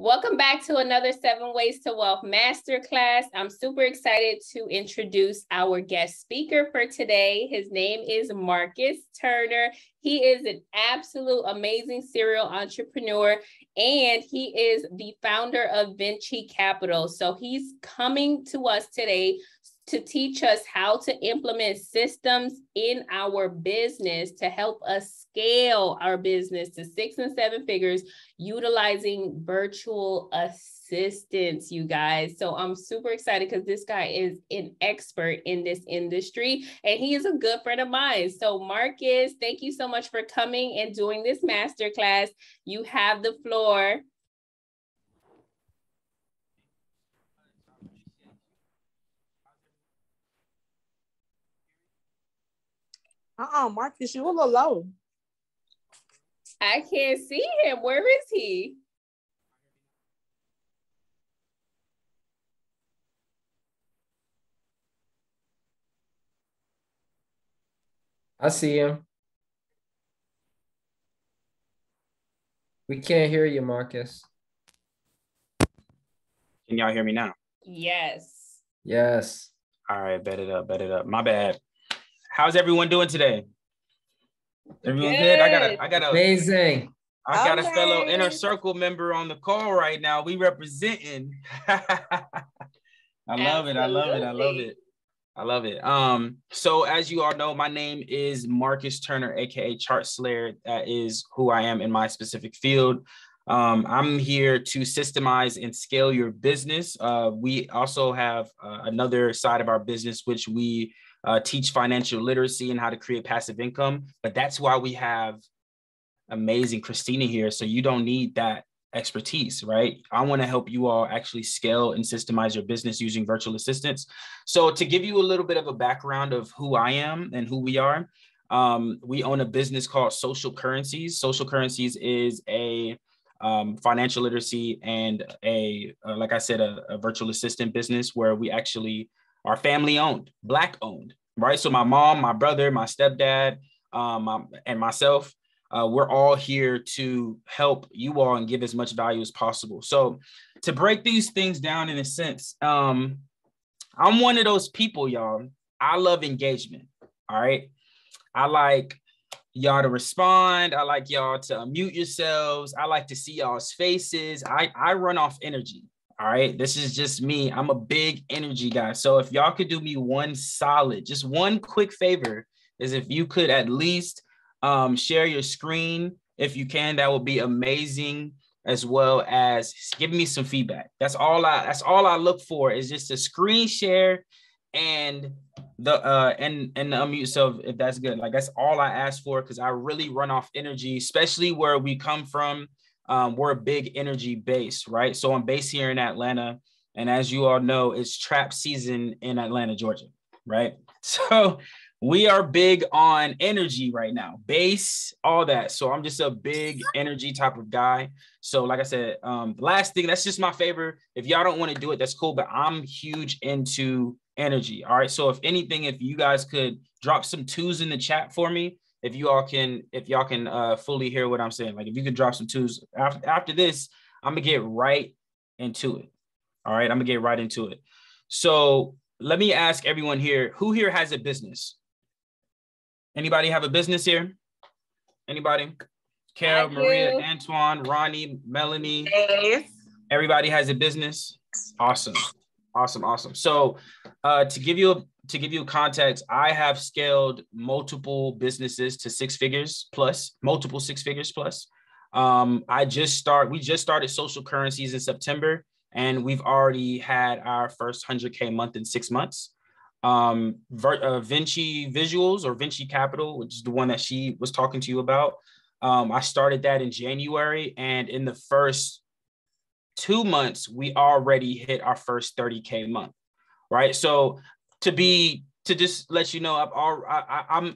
Welcome back to another 7 Ways to Wealth Masterclass. I'm super excited to introduce our guest speaker for today. His name is Markus Turner. He is an absolute amazing serial entrepreneur, and he is the founder of Vinci Capital. So he's coming to us today to teach us how to implement systems in our business to help us scale our business to 6 and 7 figures utilizing virtual assistants, you guys. So I'm super excited because this guy is an expert in this industry and he is a good friend of mine. So Markus, thank you so much for coming and doing this masterclass. You have the floor. Markus, you a little low. I can't see him. Where is he? I see him. We can't hear you, Markus. Can y'all hear me now? Yes. Yes. All right, bet it up. My bad. How's everyone doing today? Everyone good? I got amazing. I got a fellow inner circle member on the call right now. We representing. I love it. So as you all know, my name is Markus Turner, aka Chart Slayer. That is who I am in my specific field. I'm here to systemize and scale your business. We also have another side of our business, which we teach financial literacy and how to create passive income. But that's why we have amazing Christina here. So you don't need that expertise, right? I want to help you all actually scale and systemize your business using virtual assistants. So to give you a little bit of a background of who I am and who we are, we own a business called Social Currencies. Social Currencies is a financial literacy and like I said, a virtual assistant business where we actually are family owned, Black owned, right? So my mom, my brother, my stepdad, and myself, we're all here to help you all and give as much value as possible. So to break these things down in a sense, I'm one of those people, y'all. I love engagement. All right. I like y'all to respond. I like y'all to unmute yourselves. I like to see y'all's faces. I run off energy. All right. This is just me. I'm a big energy guy. So if y'all could do me one solid, just one quick favor, is if you could at least share your screen. If you can, that would be amazing, as well as give me some feedback. That's all I look for, is just a screen share and the unmute. So if that's good, like that's all I ask for, because I really run off energy, especially where we come from. We're a big energy base, right? So I'm based here in Atlanta, and as you all know, it's trap season in Atlanta, Georgia, right? So we are big on energy right now, base, all that. So I'm just a big energy type of guy. So like I said, last thing, that's just my favor. If y'all don't want to do it, that's cool, but I'm huge into energy. All right. So if anything, if you guys could drop some 2s in the chat for me, if y'all can fully hear what I'm saying, like if you could drop some 2s after this, I'm gonna get right into it. All right. I'm gonna get right into it. So let me ask everyone here, who here has a business? Anybody have a business here? Anybody? Carol, Maria, Antoine, Ronnie, Melanie. Yes. Everybody has a business. Awesome. So to give you context, I have scaled multiple businesses to 6 figures plus, multiple 6 figures plus. We just started Social Currencies in September, and we've already had our first 100K month in 6 months. Vinci Visuals, or Vinci Capital, which is the one that she was talking to you about. I started that in January, and in the first 2 months, we already hit our first 30K month, right? So to just let you know,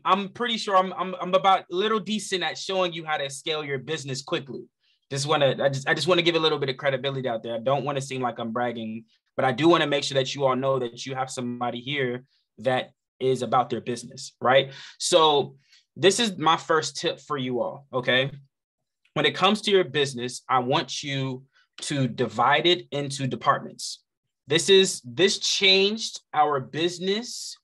I'm pretty sure I'm about a little decent at showing you how to scale your business quickly. I just want to give a little bit of credibility out there. I don't want to seem like I'm bragging, but I do want to make sure that you all know that you have somebody here that is about their business, right? So this is my first tip for you all, okay? When it comes to your business, I want you to divide it into departments. This changed our business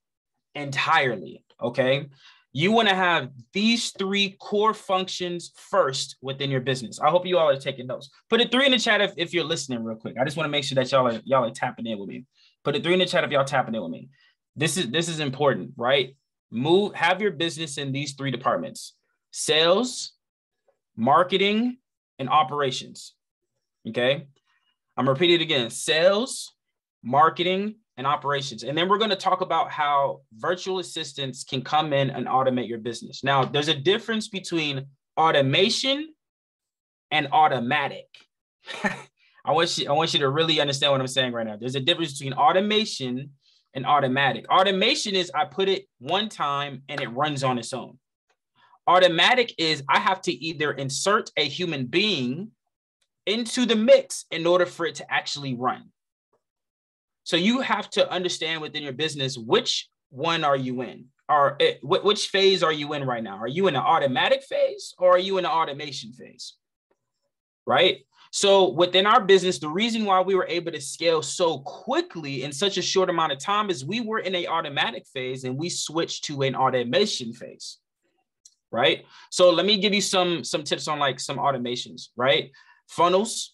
entirely, okay? You want to have these 3 core functions first within your business. I hope you all are taking notes. Put a 3 in the chat if you're listening real quick. I just want to make sure that y'all are tapping in with me. Put a 3 in the chat if y'all tapping in with me. This is important, right? Have your business in these 3 departments: sales, marketing, and operations. Okay. I'm gonna repeat it again: sales, marketing, and operations. And then we're going to talk about how virtual assistants can come in and automate your business. Now, there's a difference between automation and automatic. I want you to really understand what I'm saying right now. There's a difference between automation and automatic. Automation is I put it one time and it runs on its own. Automatic is I have to either insert a human being into the mix in order for it to actually run. So you have to understand within your business, which one are you in? Or which phase are you in right now? Are you in the automatic phase or are you in the automation phase? Right? So within our business, the reason why we were able to scale so quickly in such a short amount of time is we were in an automatic phase and we switched to an automation phase. Right? So let me give you some tips on like some automations, right? Funnels.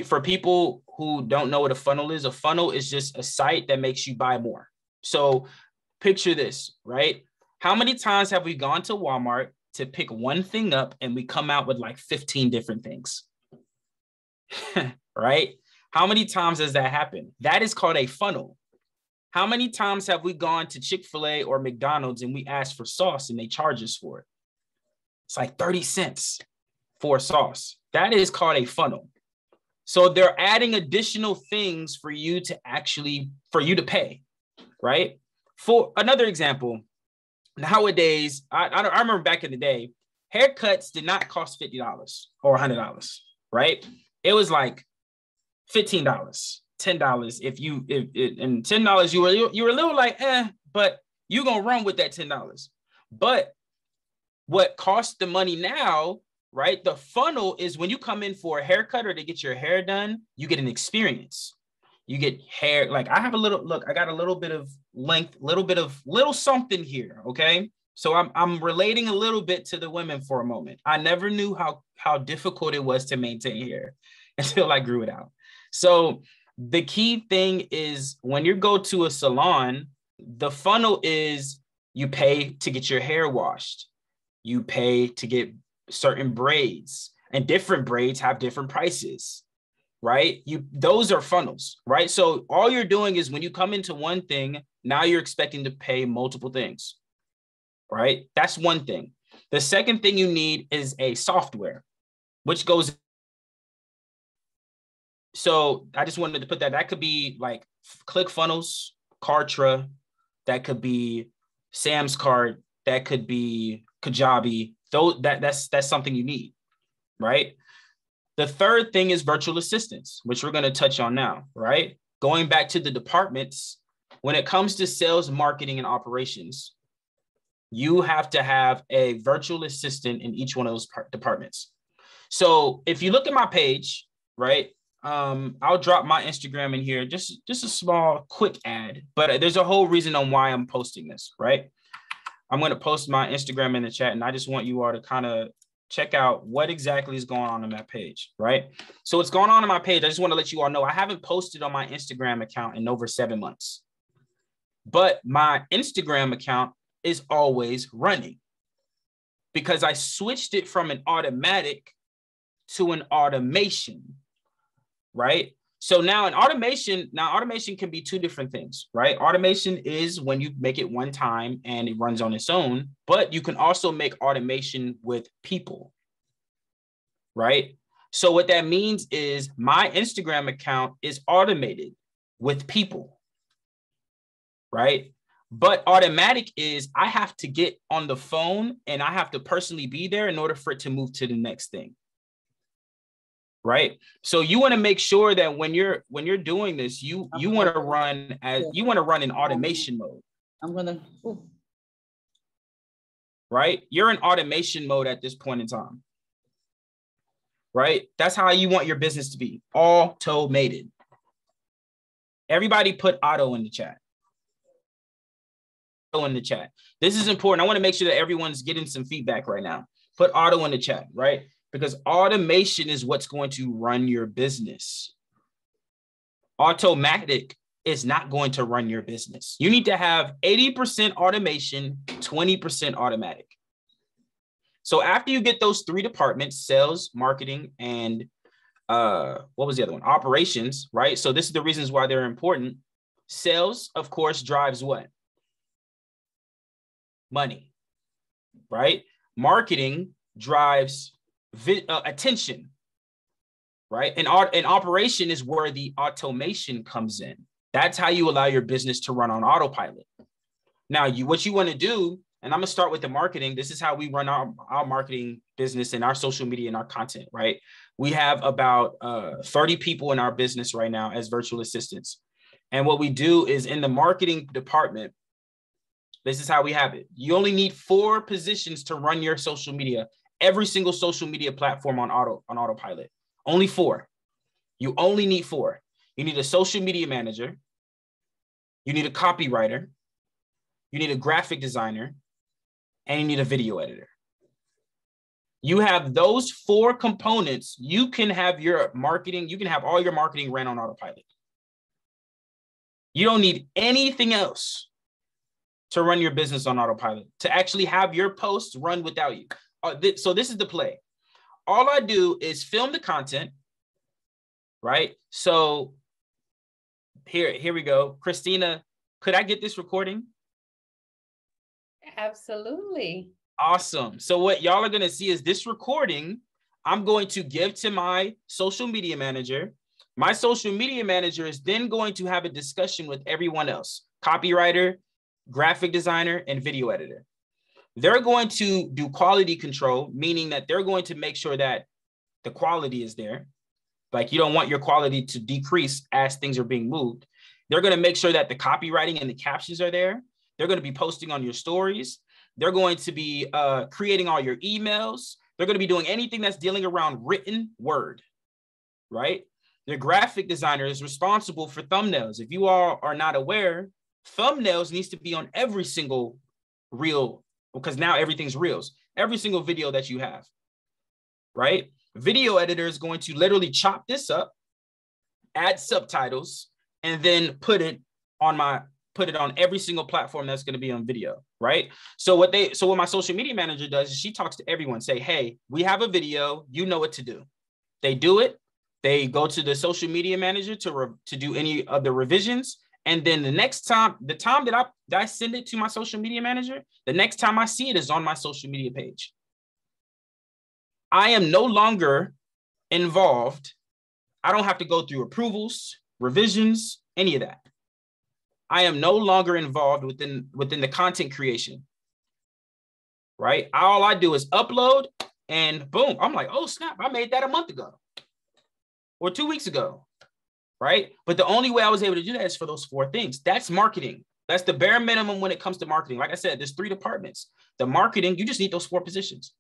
For people who don't know what a funnel is just a site that makes you buy more. So picture this, right? How many times have we gone to Walmart to pick one thing up and we come out with like 15 different things? Right? How many times does that happen? That is called a funnel. How many times have we gone to Chick-fil-A or McDonald's and we ask for sauce and they charge us for it? It's like 30 cents for sauce. That is called a funnel. So they're adding additional things for you to pay, right? For another example, nowadays, I remember back in the day, haircuts did not cost $50 or $100, right? It was like $15, $10. And $10, you were a little like, but you're gonna run with that $10. But what costs the money now, right? The funnel is when you come in for a haircut or to get your hair done, you get an experience. You get hair, like I got a little bit of length, little something here, okay? So I'm relating a little bit to the women for a moment. I never knew how difficult it was to maintain hair until I grew it out. So the key thing is when you go to a salon, the funnel is you pay to get your hair washed. You pay to get certain braids, and different braids have different prices, right? Those are funnels, right? So all you're doing is when you come into one thing, now you're expecting to pay multiple things, right? That's one thing. The second thing you need is a software, which goes. So I just wanted to put that could be like ClickFunnels, Kartra, that could be Sam's Cart, that could be Kajabi. That's something you need, right? The third thing is virtual assistants, which we're going to touch on now, right? Going back to the departments, when it comes to sales, marketing, and operations, you have to have a virtual assistant in each one of those departments. So if you look at my page, right, I'll drop my Instagram in here, just a small quick ad, but there's a whole reason on why I'm posting this, right? I'm going to post my Instagram in the chat, and I just want you all to kind of check out what exactly is going on that page, right? So what's going on my page, I just want to let you all know, I haven't posted on my Instagram account in over 7 months, but my Instagram account is always running because I switched it from an automatic to an automation, right? So now automation can be 2 different things, right? Automation is when you make it one time and it runs on its own, but you can also make automation with people, right? So what that means is my Instagram account is automated with people, right? But automatic is I have to get on the phone and I have to personally be there in order for it to move to the next thing. Right. So you want to make sure that when you're doing this, you want to run in automation mode. Right. You're in automation mode at this point in time. right? That's how you want your business to be, automated. Everybody put auto in the chat. Auto in the chat. This is important. I want to make sure that everyone's getting some feedback right now. Put auto in the chat, right? Because automation is what's going to run your business. Automatic is not going to run your business. You need to have 80% automation, 20% automatic. So after you get those three departments, sales, marketing, and what was the other one? Operations, right? So this is the reasons why they're important. Sales, of course, drives what? Money, right? Marketing drives attention, right? And operation is where the automation comes in. That's how you allow your business to run on autopilot. Now, what you want to do, and I'm going to start with the marketing. This is how we run our marketing business and our social media and our content, right? We have about 30 people in our business right now as virtual assistants. And what we do is in the marketing department, this is how we have it. You only need 4 positions to run your social media, every single social media platform on autopilot. Only 4. You only need 4. You need a social media manager. You need a copywriter. You need a graphic designer. And you need a video editor. You have those 4 components. You can have your marketing. You can have all your marketing ran on autopilot. You don't need anything else to run your business on autopilot, to actually have your posts run without you. So this is the play. All I do is film the content, right? So here we go. Christina, could I get this recording? Absolutely. Awesome. So what y'all are going to see is this recording I'm going to give to my social media manager. My social media manager is then going to have a discussion with everyone else, copywriter, graphic designer, and video editor. They're going to do quality control, meaning that they're going to make sure that the quality is there. Like you don't want your quality to decrease as things are being moved. They're going to make sure that the copywriting and the captions are there. They're going to be posting on your stories. They're going to be creating all your emails. They're going to be doing anything that's dealing around written word, right? The graphic designer is responsible for thumbnails. If you all are not aware, thumbnails needs to be on every single reel, because now everything's reels, every single video that you have, right? Video editor is going to literally chop this up, add subtitles, and then put it on every single platform that's going to be on video, right? So what my social media manager does is she talks to everyone, say, hey, we have a video, you know what to do. They do it. They go to the social media manager to do any of the revisions. And then the time that I send it to my social media manager, the next time I see it is on my social media page. I am no longer involved. I don't have to go through approvals, revisions, any of that. I am no longer involved within the content creation, right? All I do is upload and boom, I'm like, oh snap, I made that a month ago or 2 weeks ago, right? But the only way I was able to do that is for those 4 things. That's marketing. That's the bare minimum when it comes to marketing. Like I said, there's 3 departments. The marketing, you just need those 4 positions.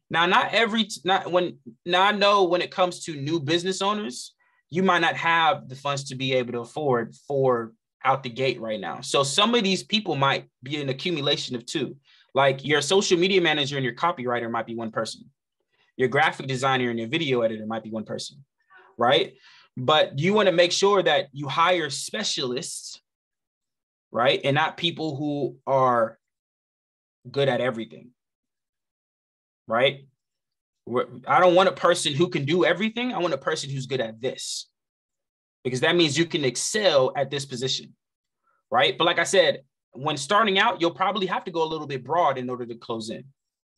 Now, I know when it comes to new business owners, you might not have the funds to be able to afford 4 out the gate right now. So some of these people might be an accumulation of 2. Like your social media manager and your copywriter might be one person. Your graphic designer and your video editor might be one person, right? But you want to make sure that you hire specialists, right? And not people who are good at everything, right? I don't want a person who can do everything. I want a person who's good at this, because that means you can excel at this position, right? But like I said, when starting out, you'll probably have to go a little bit broad in order to close in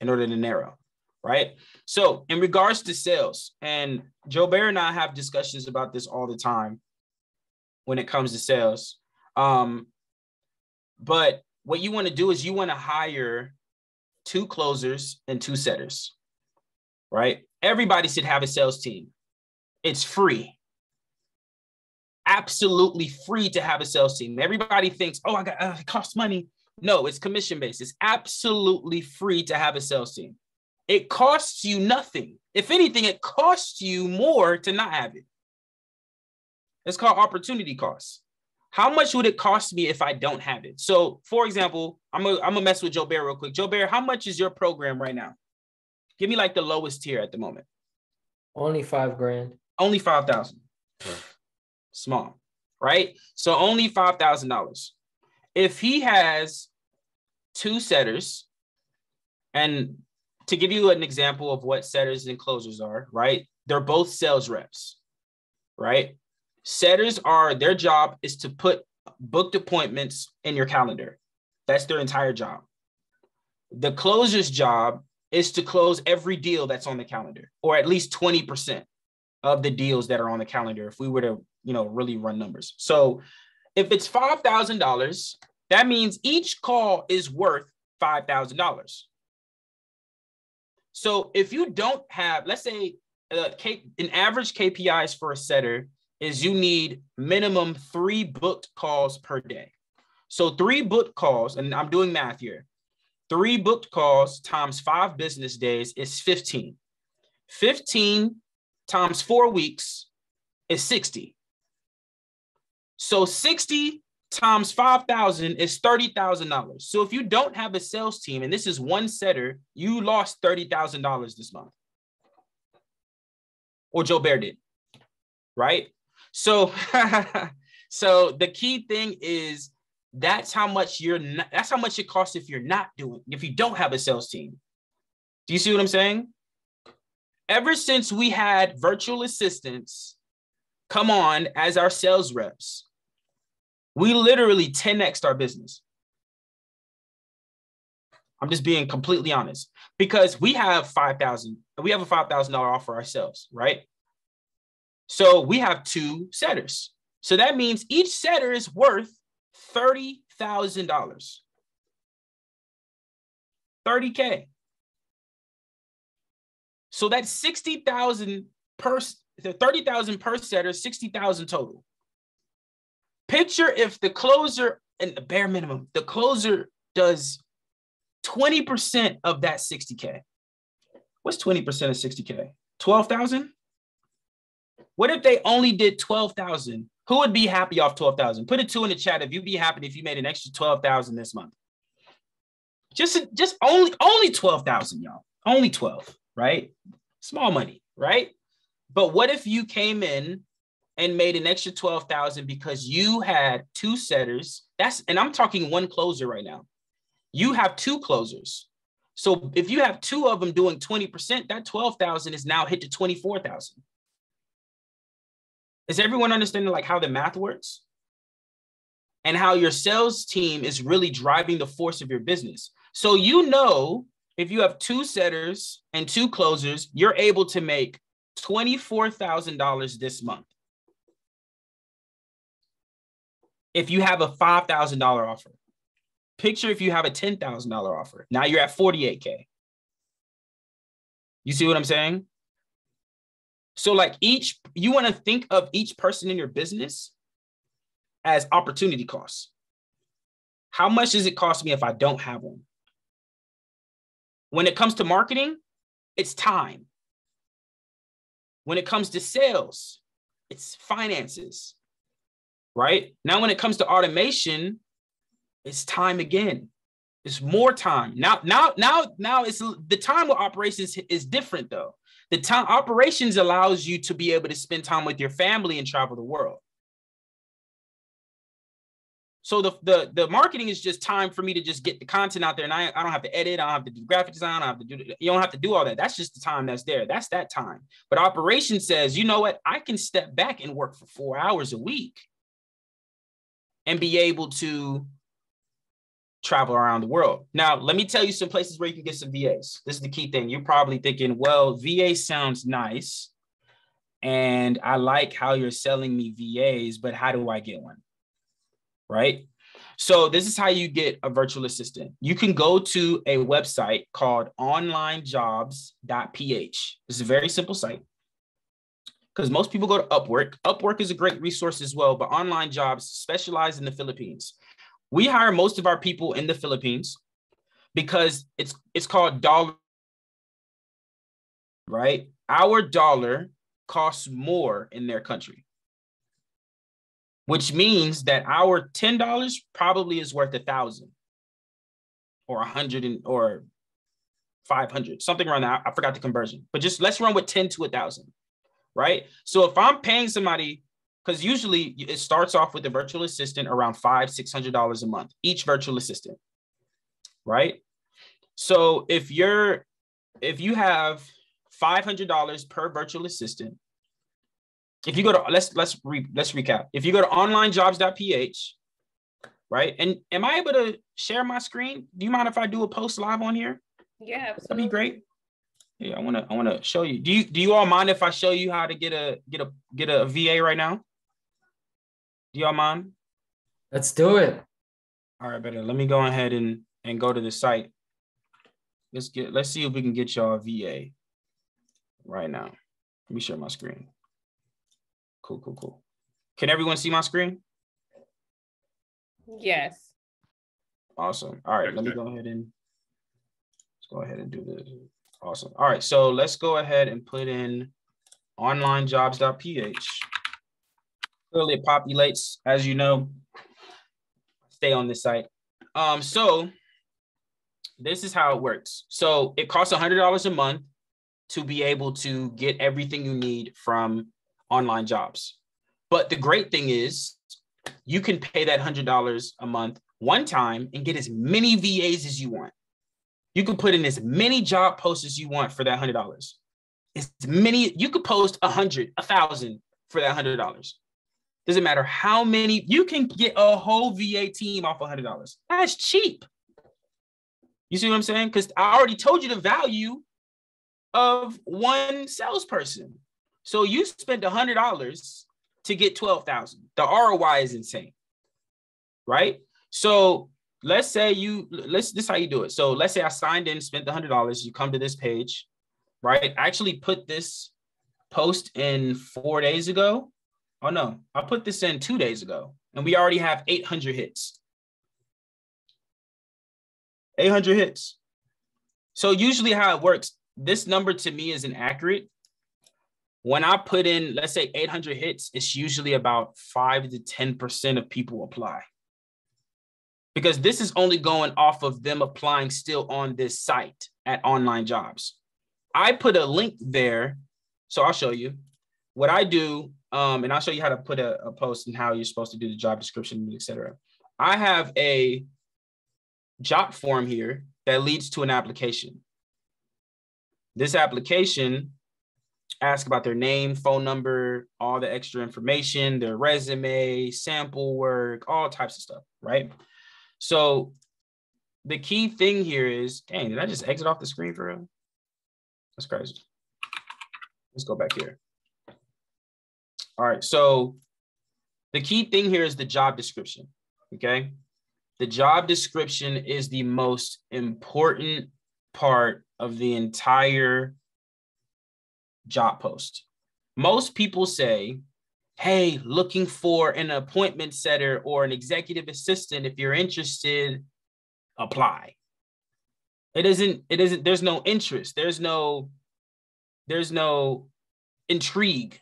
order to narrow, right? So in regards to sales, and Joe Bear and I have discussions about this all the time when it comes to sales. But what you want to do is you want to hire 2 closers and 2 setters, right? Everybody should have a sales team. It's free. Absolutely free to have a sales team. Everybody thinks, oh, it costs money. No, it's commission based. It's absolutely free to have a sales team. It costs you nothing. If anything, it costs you more to not have it. It's called opportunity cost. How much would it cost me if I don't have it? So, for example, I'm gonna mess with Joe Bear real quick. Joe Bear, how much is your program right now? Give me like the lowest tier at the moment. Only $5,000. Only 5,000. Small, right? So only $5,000. If he has 2 setters, and to give you an example of what setters and closers are, right? They're both sales reps, right? Setters are, their job is to put booked appointments in your calendar. That's their entire job. The closer's job is to close every deal that's on the calendar, or at least 20% of the deals that are on the calendar, if we were to, really run numbers. So if it's $5,000, that means each call is worth $5,000. So if you don't have, let's say, an average KPIs for a setter is you need minimum 3 booked calls per day. So 3 booked calls, and I'm doing math here. 3 booked calls times 5 business days is 15. 15 times 4 weeks is 60. So 60 times 5,000 is $30,000. So if you don't have a sales team, and this is one setter, you lost $30,000 this month. Or Joe Bear did, right? So, so the key thing is that's how much it costs if you don't have a sales team. Do you see what I'm saying? Ever since we had virtual assistants come on as our sales reps, we literally 10x'd our business. I'm just being completely honest, because we have a $5,000 offer ourselves, right? So we have 2 setters. So that means each setter is worth $30,000. 30K. So that's 60,000 per, 30,000 per setter, 60,000 total. Picture if the closer, and the bare minimum, the closer does 20% of that 60K. What's 20% of 60K? 12,000? What if they only did 12,000? Who would be happy off 12,000? Put a 2 in the chat if you'd be happy if you made an extra 12,000 this month. Just only 12,000, y'all. Only 12, right? Small money, right? But what if you came in and made an extra 12,000 because you had 2 setters? And I'm talking 1 closer right now. You have 2 closers. So if you have 2 of them doing 20%, that 12,000 is now hit to 24,000. Is everyone understanding like how the math works? And how your sales team is really driving the force of your business. So if you have 2 setters and 2 closers, you're able to make $24,000 this month. If you have a $5,000 offer. Picture if you have a $10,000 offer. Now you're at 48K. You see what I'm saying? So like you want to think of each person in your business as opportunity costs. How much does it cost me if I don't have one? When it comes to marketing, it's time. When it comes to sales, it's finances, right? Now, when it comes to automation, it's time again. It's more time. Now it's the time with operations is different though. The time operations allows you to be able to spend time with your family and travel the world. So the marketing is just time for me to just get the content out there, and I don't have to edit, I don't have to do graphic design, you don't have to do all that. That's just the time that's there. That's that time. But operations says, you know what? I can step back and work for 4 hours a week and be able to travel around the world. Now, let me tell you some places where you can get some VAs. This is the key thing. You're probably thinking, well, VA sounds nice, and I like how you're selling me VAs, but how do I get one? Right? So this is how you get a virtual assistant. You can go to a website called onlinejobs.ph. This is a very simple site because most people go to Upwork. Upwork is a great resource as well, but Online Jobs specialize in the Philippines. We hire most of our people in the Philippines because it's called dollar right? Our dollar costs more in their country, which means that our $10 probably is worth 1,000 or 100 or 500, something around that. I forgot the conversion, but just let's run with 10 to 1,000, right? So if I'm paying somebody, because usually it starts off with a virtual assistant around $500-600 a month, each virtual assistant, right? So if you have $500 per virtual assistant, if you go to let's recap. If you go to onlinejobs.ph, right? And am I able to share my screen? Do you mind if I do a post live on here? Yeah, absolutely. That'd be great. Yeah, I wanna show you. Do you all mind if I show you how to get a VA right now? Do y'all mind? Let's do it. All right, better. Let me go ahead and go to the site. Let's see if we can get y'all a VA right now. Let me share my screen. Cool. Can everyone see my screen? Yes. Awesome. All right, let me go ahead and do this. Awesome. All right, so let's go ahead and put in onlinejobs.ph. Clearly it populates, as you know. Stay on this site. So this is how it works. So it costs $100 a month to be able to get everything you need from online jobs. But the great thing is you can pay that $100 a month one time and get as many VAs as you want. You can put in as many job posts as you want for that $100. As many, you could post 100, 1,000 for that $100. Doesn't matter how many, you can get a whole VA team off $100. That's cheap. You see what I'm saying? Because I already told you the value of one salesperson. So you spent $100 to get 12,000. The ROI is insane, right? So let's say this is how you do it. So let's say I signed in, spent the $100. You come to this page, right? I actually put this post in 4 days ago. Oh no, I put this in 2 days ago and we already have 800 hits. 800 hits. So usually how it works, this number to me is inaccurate. When I put in, let's say 800 hits, it's usually about 5 to 10% of people apply. Because this is only going off of them applying still on this site at Online Jobs. I put a link there, so I'll show you what I do, and I'll show you how to put a post and how you're supposed to do the job description, etc. I have a job form here that leads to an application. This application asks about their name, phone number, all the extra information, their resume, sample work, all types of stuff, right? So the key thing here is, dang, did I just exit off the screen for real? That's crazy. Let's go back here. All right, so the key thing here is the job description, okay? The job description is the most important part of the entire job post. Most people say, hey, looking for an appointment setter or an executive assistant. If you're interested, apply. It isn't, there's no interest. There's no intrigue,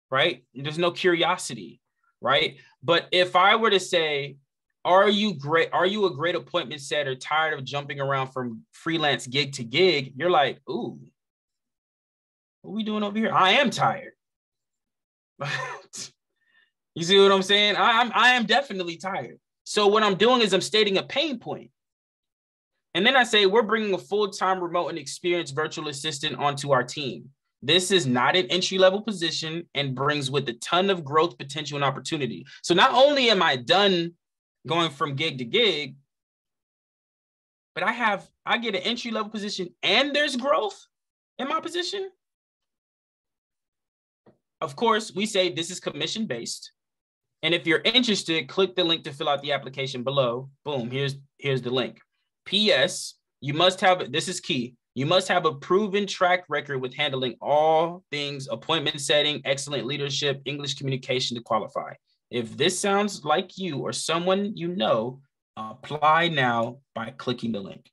right? There's no curiosity, right? But if I were to say, are you a great appointment setter, tired of jumping around from freelance gig to gig? You're like, ooh, what are we doing over here? I am tired. You see what I'm saying? I am definitely tired. So what I'm doing is I'm stating a pain point. And then I say, we're bringing a full-time remote and experienced virtual assistant onto our team. This is not an entry-level position and brings with a ton of growth potential and opportunity. So not only am I done going from gig to gig, but I get an entry-level position and there's growth in my position. Of course, we say this is commission-based. And if you're interested, click the link to fill out the application below. Boom, here's the link. P.S. You must have, this is key, you must have a proven track record with handling all things appointment setting, excellent leadership, English communication to qualify. If this sounds like you or someone you know, apply now by clicking the link.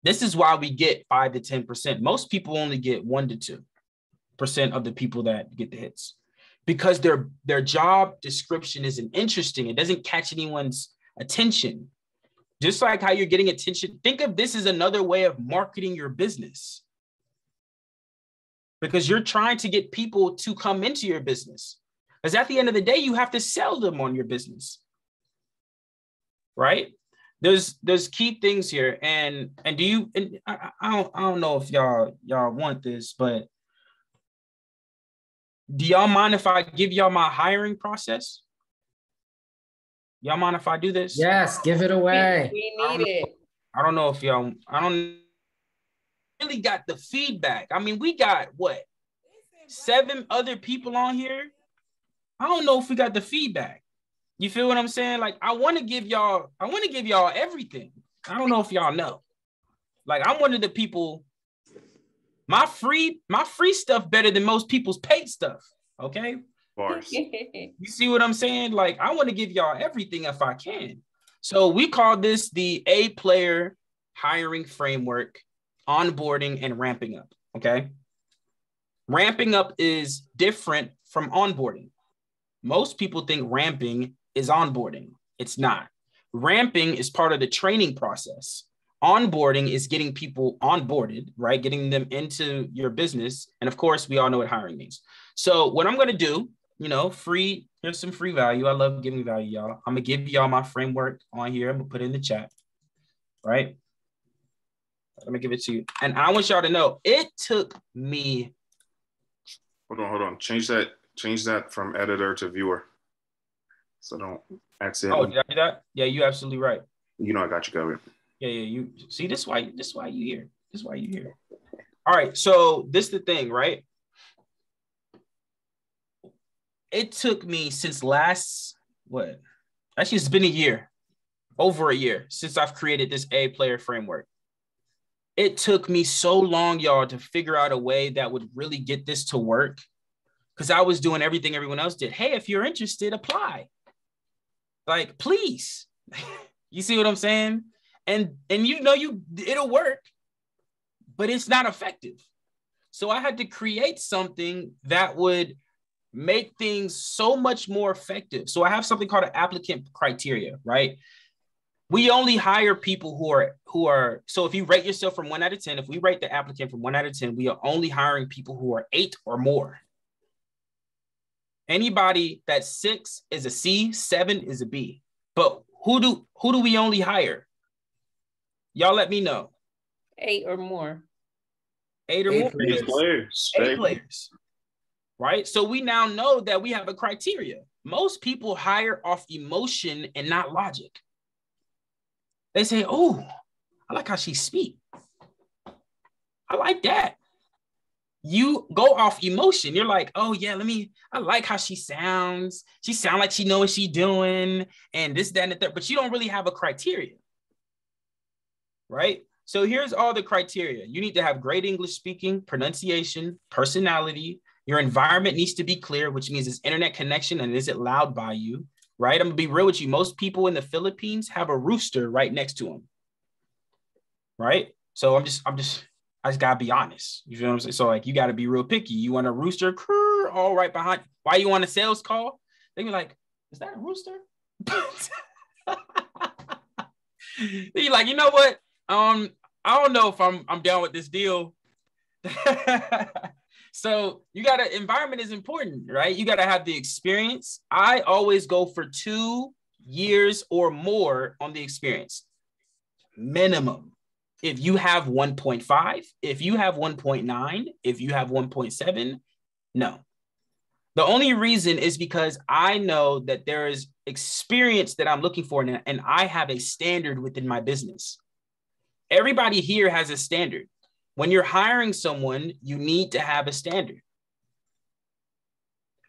This is why we get 5 to 10%. Most people only get 1 to 2% of the people that get the hits, because their job description isn't interesting. It doesn't catch anyone's attention. Just like how you're getting attention, think of this as another way of marketing your business, because you're trying to get people to come into your business. Because at the end of the day, you have to sell them on your business, right? There's key things here, and do you? And I don't know if y'all want this, but do y'all mind if I give y'all my hiring process? Y'all mind if I do this? Yes, give it away. We need it. I don't know if y'all. I don't really got the feedback. I mean, we got what, 7 other people on here. I don't know if we got the feedback. You feel what I'm saying? Like, I want to give y'all everything. I don't know if y'all know. Like, I'm one of the people, my free stuff better than most people's paid stuff. Okay. Of course. You see what I'm saying? Like, I want to give y'all everything if I can. So we call this the A-player hiring framework, onboarding and ramping up. Okay. Ramping up is different from onboarding. Most people think ramping is onboarding. It's not. Ramping is part of the training process. Onboarding is getting people onboarded, right? Getting them into your business. And of course, we all know what hiring means. So what I'm going to do, here's some free value. I love giving value, y'all. I'm going to give y'all my framework on here. I'm going to put it in the chat, right? Let me give it to you. And I want y'all to know, it took me. Hold on. Change that from editor to viewer. So don't accidentally. Oh, did I do that? Yeah, you're absolutely right. I got you covered. Yeah. You see, this is why you here. This is why you here. All right. So this is the thing, right? It took me since actually it's been over a year since I've created this A-player framework. It took me so long, y'all, to figure out a way that would really get this to work, because I was doing everything everyone else did. Hey, if you're interested, apply. Like, please. You see what I'm saying? And it'll work, but it's not effective. So I had to create something that would make things so much more effective. So I have something called an applicant criteria, right? We only hire people who are, so if you rate yourself from 1 out of 10, if we rate the applicant from 1 out of 10, we are only hiring people who are 8 or more. Anybody that's 6 is a C, 7 is a B. But who do we only hire? Y'all let me know. 8 or more. 8 or more Players. 8 players. Right? So we now know that we have a criteria. Most people hire off emotion and not logic. They say, oh, I like how she speaks. I like that. You go off emotion. You're like, oh yeah, I like how she sounds. She sounds like she knows what she's doing and this, that, and the third, but you don't really have a criteria, right? So here's all the criteria. You need to have great English speaking, pronunciation, personality. Your environment needs to be clear, which means it's internet connection and is it loud by you, right? I'm gonna be real with you. Most people in the Philippines have a rooster right next to them, right? So I just gotta be honest. You feel what I'm saying? So like, you gotta be real picky. You want a rooster all right behind. Why you want a sales call? They be like, is that a rooster? You're like, you know what? I don't know if I'm down with this deal. So environment is important, right? You gotta have the experience. I always go for 2 years or more on the experience, minimum. If you have 1.5, if you have 1.9, if you have 1.7, no. The only reason is because I know that there is experience that I'm looking for, and I have a standard within my business. Everybody here has a standard. When you're hiring someone, you need to have a standard.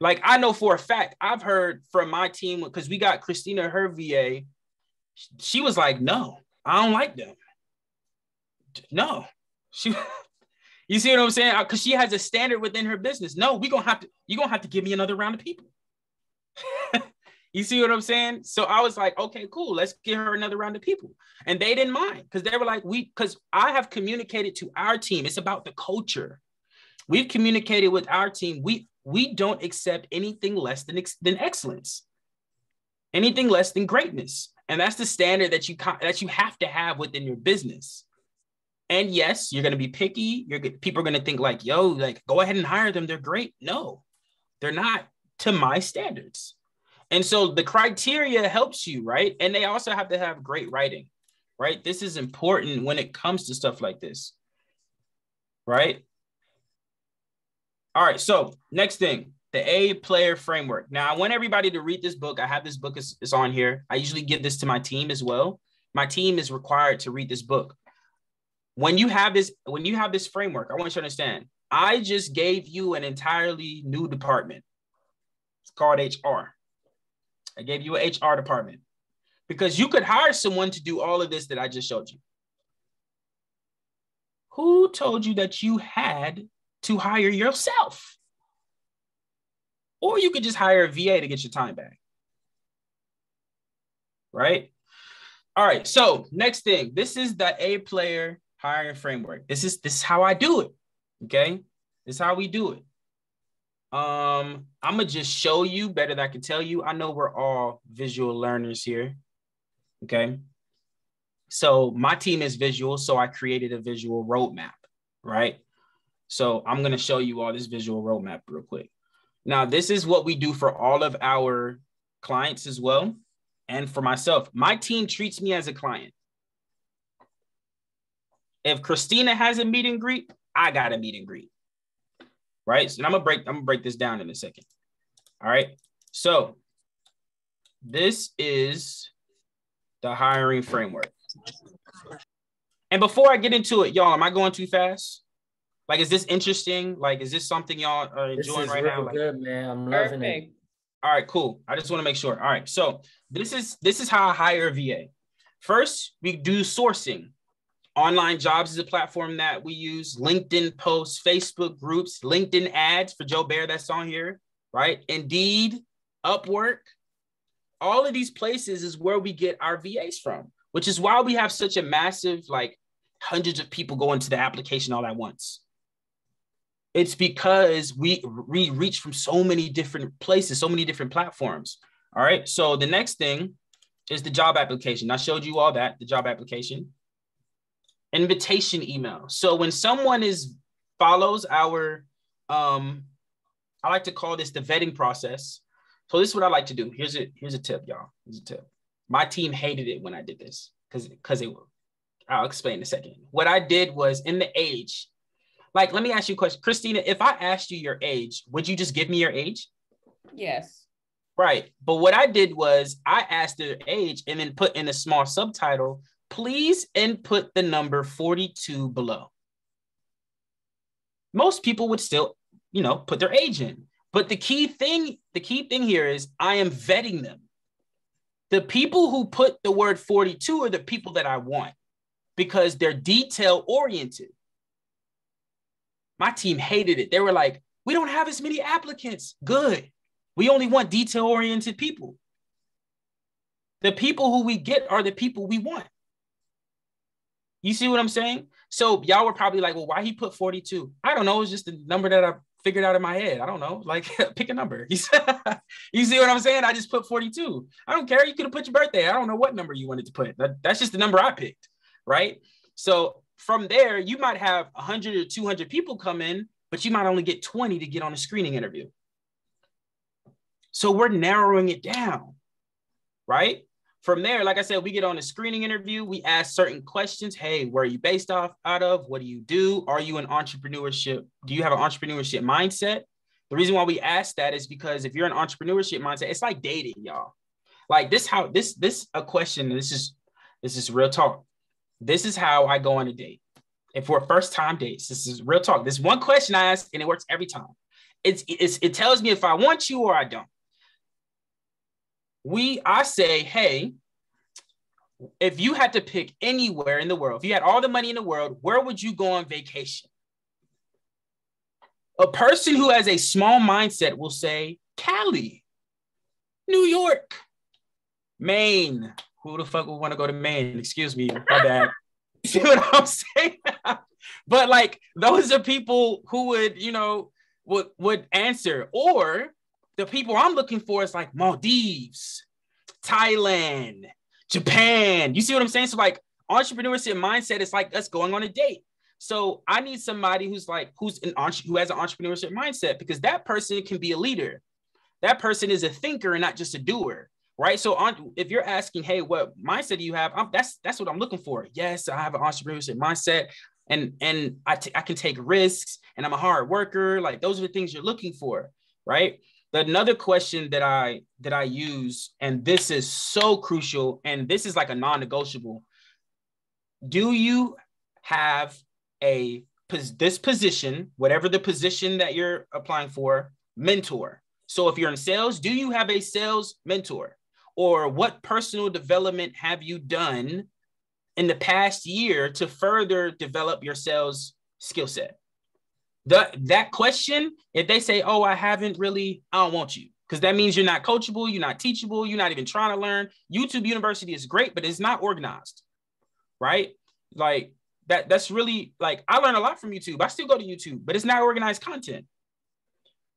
Like, I know for a fact, I've heard from my team, because we got Christina, her VA, she was like, no, I don't like them. No, you see what I'm saying? Because she has a standard within her business. No, you're gonna have to give me another round of people. You see what I'm saying? So I was like, okay, cool. Let's give her another round of people. And they didn't mind because they were like, because I have communicated to our team. It's about the culture. We've communicated with our team. We don't accept anything less than excellence, anything less than greatness. And that's the standard that you have to have within your business. And yes, you're going to be picky. People are going to think like, yo, like, go ahead and hire them. They're great. No, they're not to my standards. And so the criteria helps you, right? And they also have to have great writing, right? This is important when it comes to stuff like this, right? All right, so next thing, the A player framework. Now, I want everybody to read this book. I have this book, it's on here. I usually give this to my team as well. My team is required to read this book. When you have this framework, I want you to understand, I just gave you an entirely new department. It's called HR. I gave you an HR department because you could hire someone to do all of this that I just showed you. Who told you that you had to hire yourself? Or you could just hire a VA to get your time back. Right? All right. So next thing, this is the A player hiring framework. This is how I do it. Okay. This is how we do it. I'm gonna just show you better than I can tell you. I know we're all visual learners here. Okay. So my team is visual. So I created a visual roadmap, right? So I'm going to show you all this visual roadmap real quick. Now, this is what we do for all of our clients as well. And for myself, my team treats me as a client. If Christina has a meet and greet, I got a meet and greet. Right? So I'm gonna break this down in a second. All right. So this is the hiring framework. And before I get into it, y'all, am I going too fast? Like, is this interesting? Like, is this something y'all are enjoying right now? Like, good, man. I'm loving it. All right, cool. I just want to make sure. All right. So this is how I hire a VA. First, we do sourcing. Online Jobs is a platform that we use. LinkedIn posts, Facebook groups, LinkedIn ads for Joe Bear that's on here, right? Indeed, Upwork. All of these places is where we get our VAs from, which is why we have such a massive, like, hundreds of people go into the application all at once. It's because we reach from so many different places, so many different platforms. All right. So the next thing is the job application. I showed you all that, the job application. Invitation email. So when someone follows our, I like to call this the vetting process. So this is what I like to do. Here's a tip, y'all. Here's a tip. My team hated it when I did this because I'll explain in a second. What I did was in the age, like, let me ask you a question. Christina, if I asked you your age, would you just give me your age? Yes. Right. But what I did was I asked their age and then put in a small subtitle, please input the number 42 below. Most people would still, put their age in. But the key thing here is I am vetting them. The people who put the word 42 are the people that I want because they're detail oriented. My team hated it. They were like, we don't have as many applicants. Good. We only want detail oriented people. The people who we get are the people we want. You see what I'm saying? So y'all were probably like, well, why he put 42? I don't know. It's just the number that I figured out in my head. I don't know. Like, pick a number. You see what I'm saying? I just put 42. I don't care. You could have put your birthday. I don't know what number you wanted to put. That's just the number I picked, right? So from there, you might have 100 or 200 people come in, but you might only get 20 to get on a screening interview. So we're narrowing it down, right? From there, like I said, we get on a screening interview. We ask certain questions. Hey, where are you based out of? What do you do? Are you an entrepreneurship? Do you have an entrepreneurship mindset? The reason why we ask that is because if you're an entrepreneurship mindset, it's like dating, y'all. Like this a question. This is real talk. This is how I go on a date. If we're first time dates, this is real talk. This one question I ask, and it works every time. It tells me if I want you or I don't. I say, hey, if you had to pick anywhere in the world, if you had all the money in the world, where would you go on vacation? A person who has a small mindset will say, Cali, New York, Maine. Who the fuck would want to go to Maine? Excuse me, my bad. See what I'm saying? But like, those are people who would, you know, would answer. Or the people I'm looking for is like Maldives, Thailand, Japan. You see what I'm saying? So like, entrepreneurship mindset is like us going on a date. So I need somebody who has an entrepreneurship mindset, because that person can be a leader. That person is a thinker and not just a doer, right? So if you're asking, hey, what mindset do you have? That's what I'm looking for. Yes, I have an entrepreneurship mindset, and I can take risks, and I'm a hard worker. Like, those are the things you're looking for, right? Another question that I use, and this is so crucial, and this is like a non-negotiable. Do you have this position, whatever the position that you're applying for, mentor? So if you're in sales, do you have a sales mentor? Or what personal development have you done in the past year to further develop your sales skill set? That question, if they say, oh, I haven't really, I don't want you. Because that means you're not coachable, you're not teachable, you're not even trying to learn. YouTube University is great, but it's not organized, right? Like, that's really, like, I learn a lot from YouTube. I still go to YouTube, but it's not organized content,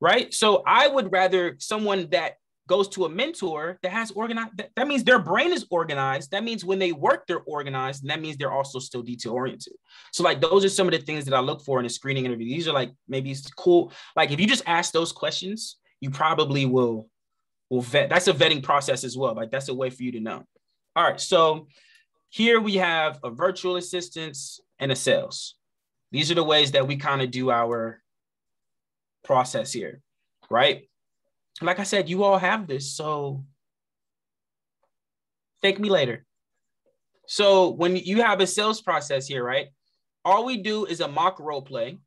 right? So I would rather someone that goes to a mentor that has organized, that means their brain is organized. That means when they work, they're organized. And that means they're also still detail oriented. So like, those are some of the things that I look for in a screening interview. These are like, maybe it's cool. Like, if you just ask those questions, you probably will vet. That's a vetting process as well. Like, that's a way for you to know. All right. So here we have a virtual assistants and a sales. These are the ways that we kind of do our process here, right? Like I said, you all have this, so thank me later. So when you have a sales process here, right? All we do is a mock role play,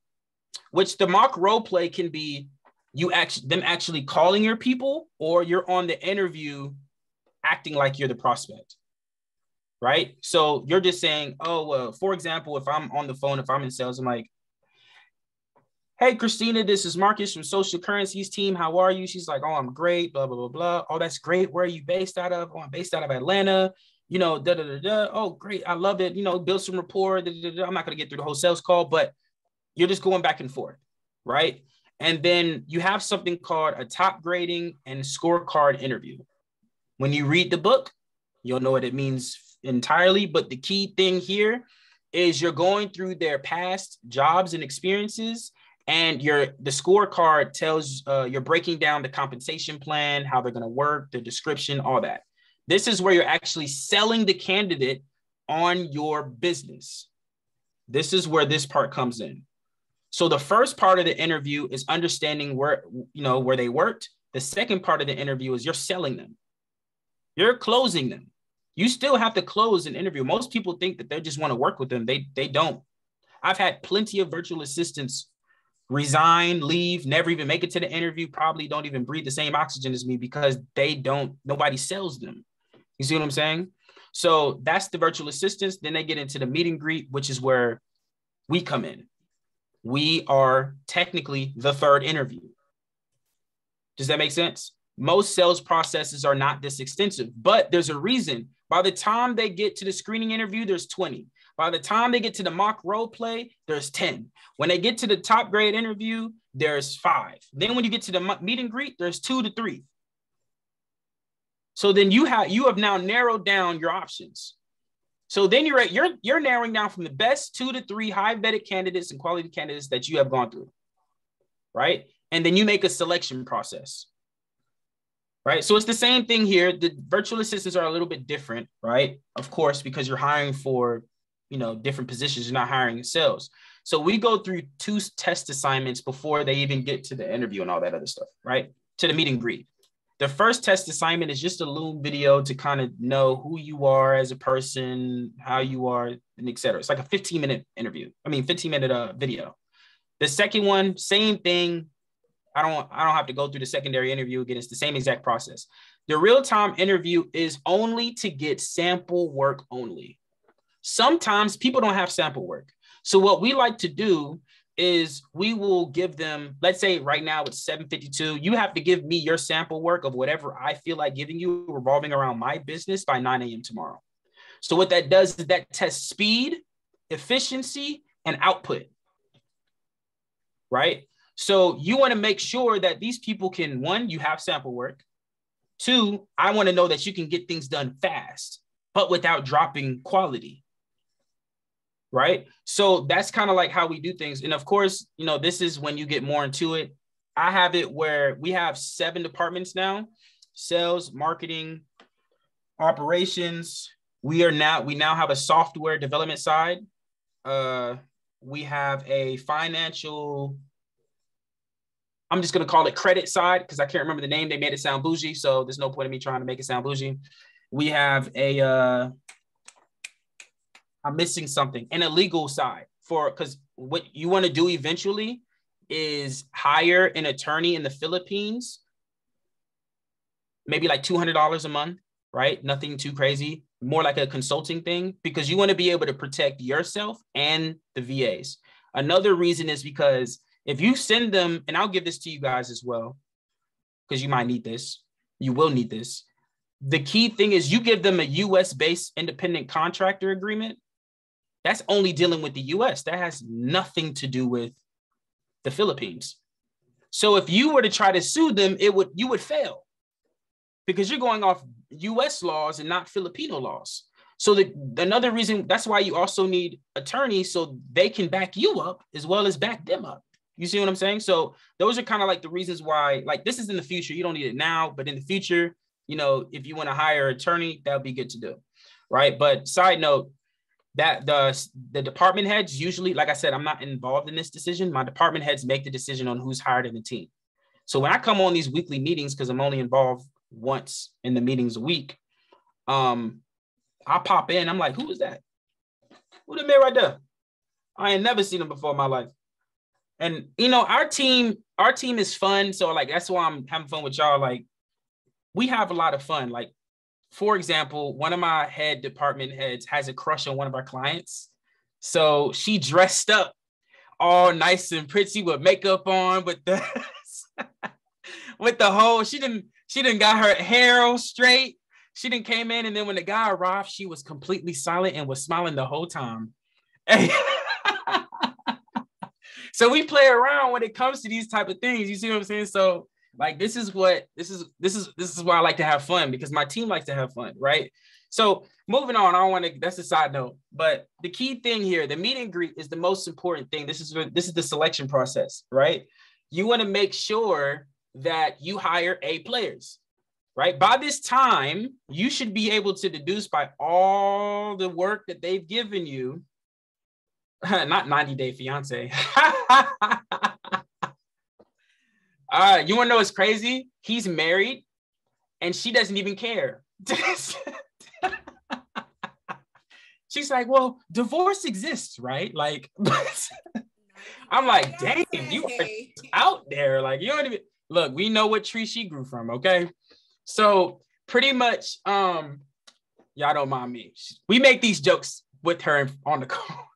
which the mock role play can be them actually calling your people, or you're on the interview acting like you're the prospect, right? So you're just saying, oh, well, for example, if I'm on the phone, if I'm in sales, I'm like, hey, Christina, this is Marcus from Social Currencies team. How are you? She's like, oh, I'm great, blah, blah, blah, blah. Oh, that's great. Where are you based out of? Oh, I'm based out of Atlanta. You know, da, da, da, da. Oh, great. I love it. You know, build some rapport. Da, da, da, da. I'm not going to get through the whole sales call, but you're just going back and forth, right? And then you have something called a top grading and scorecard interview. When you read the book, you'll know what it means entirely. But the key thing here is you're going through their past jobs and experiences, and the scorecard tells you're breaking down the compensation plan, how they're going to work, the description, all that. This is where you're actually selling the candidate on your business. This is where this part comes in. So the first part of the interview is understanding where they worked. The second part of the interview is you're selling them. You're closing them. You still have to close an interview. Most people think that they just want to work with them. They don't. I've had plenty of virtual assistants resign, leave, never even make it to the interview, probably don't even breathe the same oxygen as me, because nobody sells them. You see what I'm saying? So that's the virtual assistants. Then they get into the meet and greet, which is where we come in. We are technically the third interview. Does that make sense? Most sales processes are not this extensive, but there's a reason. By the time they get to the screening interview, there's 20. By the time they get to the mock role play, there's 10. When they get to the top grade interview, there's 5. Then when you get to the meet and greet, there's 2 to 3. So then you have now narrowed down your options. So then you're narrowing down from the best 2 to 3 high vetted candidates and quality candidates that you have gone through, right? And then you make a selection process, right? So it's the same thing here. The virtual assistants are a little bit different, right? Of course, because you're hiring for, different positions. You're not hiring in sales. So we go through 2 test assignments before they even get to the interview and all that other stuff, right? To the meet and greet. The first test assignment is just a Loom video to kind of know who you are as a person, how you are, and et cetera. It's like a 15-minute video. The second one, same thing. I don't have to go through the secondary interview again. It's the same exact process. The real-time interview is only to get sample work only. Sometimes people don't have sample work. So what we like to do is we will give them, let's say right now it's 7:52. You have to give me your sample work of whatever I feel like giving you revolving around my business by 9 a.m. tomorrow. So what that does is that tests speed, efficiency, and output, right? So you want to make sure that these people can, one, you have sample work. Two, I want to know that you can get things done fast, but without dropping quality, right? So that's kind of like how we do things. And of course, you know, this is when you get more into it. I have it where we have 7 departments now: sales, marketing, operations. We now have a software development side. We have a financial, I'm just going to call it credit side because I can't remember the name. They made it sound bougie. So there's no point in me trying to make it sound bougie. We have I'm missing something, and a legal side because what you want to do eventually is hire an attorney in the Philippines, maybe like $200 a month, right? Nothing too crazy, more like a consulting thing, because you want to be able to protect yourself and the VAs. Another reason is because if you send them, and I'll give this to you guys as well, because you might need this, you will need this. The key thing is you give them a US-based independent contractor agreement. That's only dealing with the US. That has nothing to do with the Philippines. So if you were to try to sue them, you would fail because you're going off US laws and not Filipino laws. So another reason, that's why you also need attorneys so they can back you up as well as back them up. You see what I'm saying? So those are kind of like the reasons why, like, this is in the future. You don't need it now, but in the future, you know, if you want to hire an attorney, that would be good to do, right? But side note, that the department heads usually, like I said, I'm not involved in this decision. My department heads make the decision on who's hired in the team. So when I come on these weekly meetings, because I'm only involved once in the meetings a week, I pop in. I'm like, who is that? Who the man right there? I ain't never seen him before in my life. And you know, our team is fun. So like that's why I'm having fun with y'all. Like we have a lot of fun. Like, for example, one of my department heads has a crush on one of our clients. So she dressed up all nice and pretty with makeup on, with the with the whole, she didn't got her hair all straight. She didn't came in, and then when the guy arrived, she was completely silent and was smiling the whole time. So we play around when it comes to these type of things. You see what I'm saying? So like, this is why I like to have fun, because my team likes to have fun, right? So moving on, I don't want to, that's a side note, but the key thing here, the meet and greet is the most important thing. This is the selection process, right? You want to make sure that you hire A players, right? By this time, you should be able to deduce by all the work that they've given you, not 90 Day Fiance. You want to know what's crazy? He's married and she doesn't even care. She's like, well, divorce exists, right? Like, I'm like, dang, you are out there. Like, you don't even, look, we know what tree she grew from, okay? So pretty much, y'all don't mind me. We make these jokes with her on the call.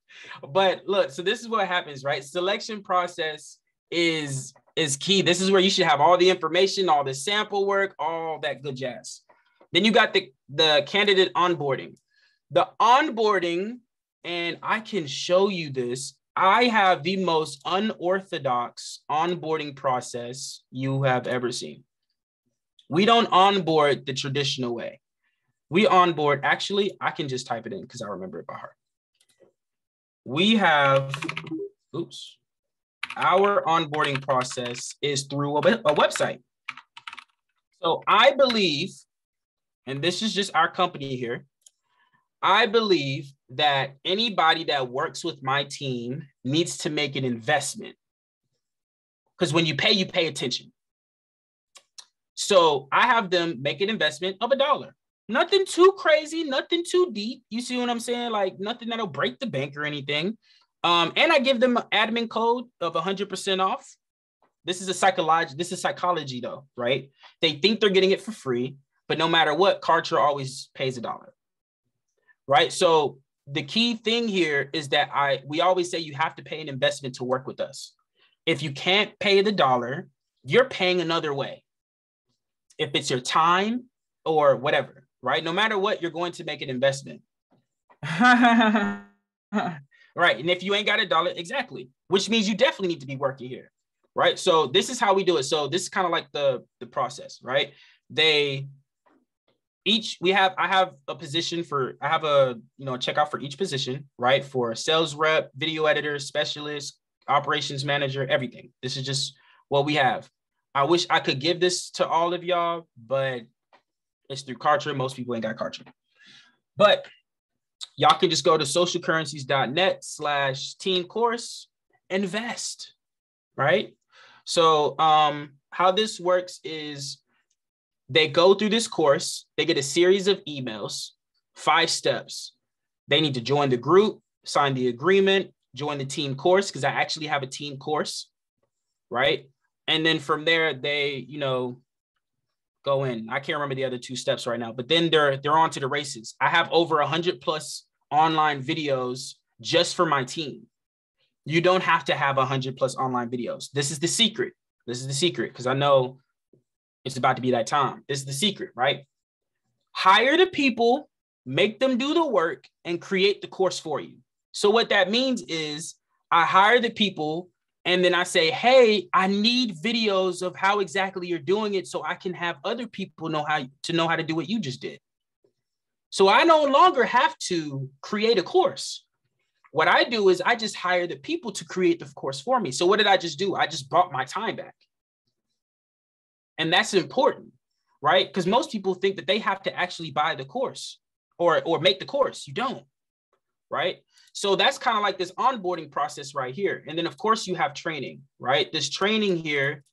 But look, so this is what happens, right? Selection process is key. This is where you should have all the information, all the sample work, all that good jazz. Then you got the candidate onboarding. The onboarding, and I can show you this, I have the most unorthodox onboarding process you have ever seen. We don't onboard the traditional way. We onboard, actually, I can just type it in because I remember it by heart. We have, our onboarding process is through a website. So I believe, and this is just our company here, I believe that anybody that works with my team needs to make an investment. Because when you pay attention. So I have them make an investment of $1. Nothing too crazy, nothing too deep. You see what I'm saying? Like nothing that'll break the bank or anything. And I give them an admin code of 100% off. This is psychology though, right? They think they're getting it for free, but no matter what, Contractor always pays $1. Right? So the key thing here is that we always say you have to pay an investment to work with us. If you can't pay the dollar, you're paying another way. If it's your time or whatever, right? No matter what, you're going to make an investment. Right. And if you ain't got a dollar, exactly, which means you definitely need to be working here. Right. So this is how we do it. So this is kind of like the process, right? I have a position for, I have a, checkout for each position, right? For sales rep, video editor, specialist, operations manager, everything. This is just what we have. I wish I could give this to all of y'all, but it's through Contractor. Most people ain't got Contractor. But y'all can just go to socialcurrencies.net/teen course, invest, right? So how this works is they go through this course, they get a series of emails, 5 steps. They need to join the group, sign the agreement, join the team course, because I actually have a team course, right? And then from there, they, go in. I can't remember the other 2 steps right now, but then they're on to the races. I have over 100+ online videos just for my team. You don't have to have 100+ online videos. This is the secret. This is the secret, because I know it's about to be that time. This is the secret, right? Hire the people, make them do the work, and create the course for you. So what that means is I hire the people, and then I say, hey, I need videos of how exactly you're doing it so I can have other people know how to do what you just did. So I no longer have to create a course. What I do is I just hire the people to create the course for me. So what did I just do? I just bought my time back. And that's important, right? Because most people think that they have to actually buy the course or make the course. You don't, right? So that's kind of like this onboarding process right here. And then, of course, you have training, right? This training here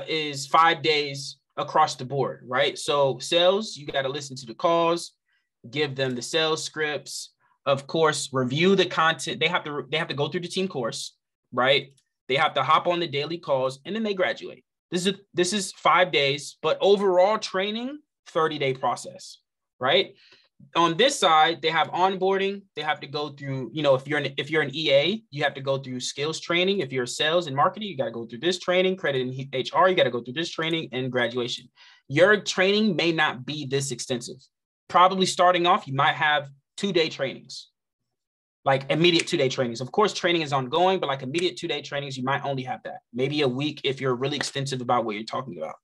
is 5 days across the board, right? So sales, you got to listen to the calls, give them the sales scripts, of course, review the content. They have to go through the team course, right? They have to hop on the daily calls, and then they graduate. This is 5 days, but overall training, 30-day process, right? On this side, they have onboarding. They have to go through, if you're an EA, you have to go through skills training. If you're sales and marketing, you got to go through this training. Credit and HR, you got to go through this training, and graduation. Your training may not be this extensive. Probably starting off, you might have 2-day trainings, like immediate 2-day trainings. Of course, training is ongoing, but like immediate 2-day trainings, you might only have that. Maybe a week if you're really extensive about what you're talking about.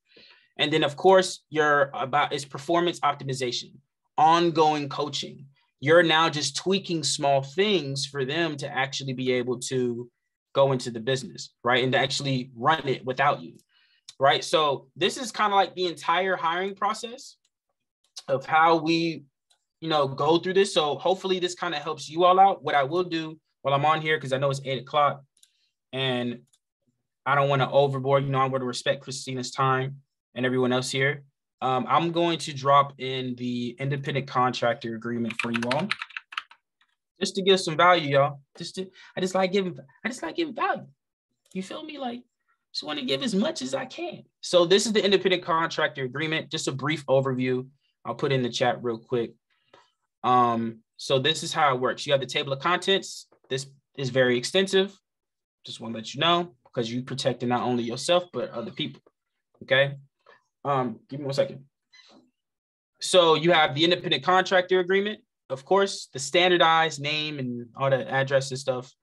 And then, of course, it's performance optimization, ongoing coaching. You're now just tweaking small things for them to actually be able to go into the business, right? And to actually run it without you, right? So this is kind of like the entire hiring process of how we, go through this. So hopefully this kind of helps you all out. What I will do while I'm on here, because I know it's 8 o'clock and I don't want to overboard, I'm going to respect Christina's time and everyone else here. I'm going to drop in the independent contractor agreement for you all, just to give some value, y'all. I just like giving value. You feel me? Like, just want to give as much as I can. So this is the independent contractor agreement. Just a brief overview. I'll put in the chat real quick. So this is how it works. You have the table of contents. This is very extensive. Just want to let you know, because you protecting not only yourself, but other people. Okay. Give me 1 second. So you have the independent contractor agreement, of course, the standardized name and all the address and stuff.